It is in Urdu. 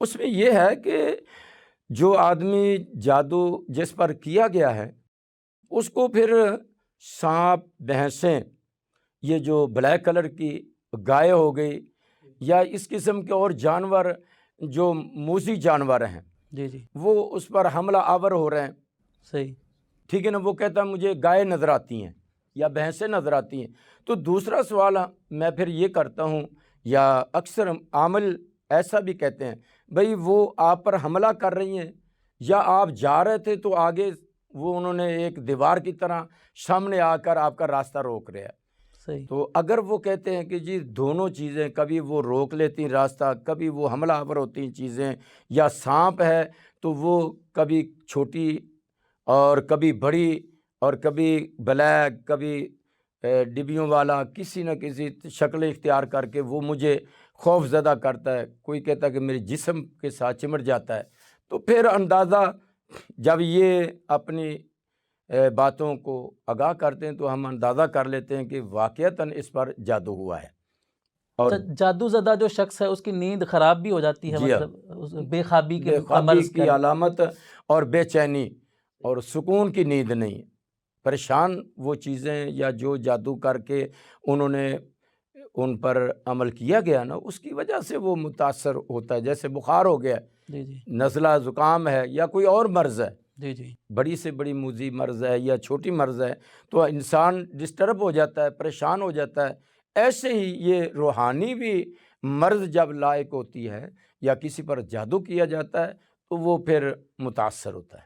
اس میں یہ ہے کہ جو آدمی جادو جس پر کیا گیا ہے اس کو پھر سانپ، بھینسیں، یہ جو بلیک کلر کی گائے ہو گئی یا اس قسم کے اور جانور جو موذی جانور ہیں جی جی وہ اس پر حملہ آور ہو رہے ہیں، صحیح، ٹھیک ہے نا، وہ کہتا ہے مجھے گائے نظر آتی ہیں یا بھینسیں نظر آتی ہیں۔ تو دوسرا سوال میں پھر یہ کرتا ہوں، یا اکثر عامل ایسا بھی کہتے ہیں، بھئی وہ آپ پر حملہ کر رہی ہیں یا آپ جا رہے تھے تو آگے وہ انہوں نے ایک دیوار کی طرح سامنے آ کر آپ کا راستہ روک رہا ہے۔ صحیح، تو اگر وہ کہتے ہیں کہ جی دونوں چیزیں، کبھی وہ روک لیتی راستہ، کبھی وہ حملہ آور ہوتی چیزیں، یا سانپ ہے تو وہ کبھی چھوٹی اور کبھی بڑی اور کبھی بلیک، کبھی ڈبیوں والا، کسی نہ کسی شکل اختیار کر کے وہ مجھے خوف زدہ کرتا ہے، کوئی کہتا ہے کہ میرے جسم کے ساتھ چمٹ جاتا ہے، تو پھر اندازہ جب یہ اپنی باتوں کو آگاہ کرتے ہیں تو ہم اندازہ کر لیتے ہیں کہ واقعتاً اس پر جادو ہوا ہے۔ اور جادو زدہ جو شخص ہے اس کی نیند خراب بھی ہو جاتی ہے، جی ہاں، مطلب بے خوابی بے کا خوابی مرض کی علامت اور بے چینی اور سکون کی نیند نہیں، پریشان وہ چیزیں یا جو جادو کر کے انہوں نے ان پر عمل کیا گیا نا، اس کی وجہ سے وہ متاثر ہوتا ہے، جیسے بخار ہو گیا، جی جی نزلہ زکام ہے یا کوئی اور مرض ہے، جی جی بڑی سے بڑی موذی مرض ہے یا چھوٹی مرض ہے، تو انسان ڈسٹرب ہو جاتا ہے، پریشان ہو جاتا ہے۔ ایسے ہی یہ روحانی بھی مرض جب لائق ہوتی ہے یا کسی پر جادو کیا جاتا ہے تو وہ پھر متاثر ہوتا ہے۔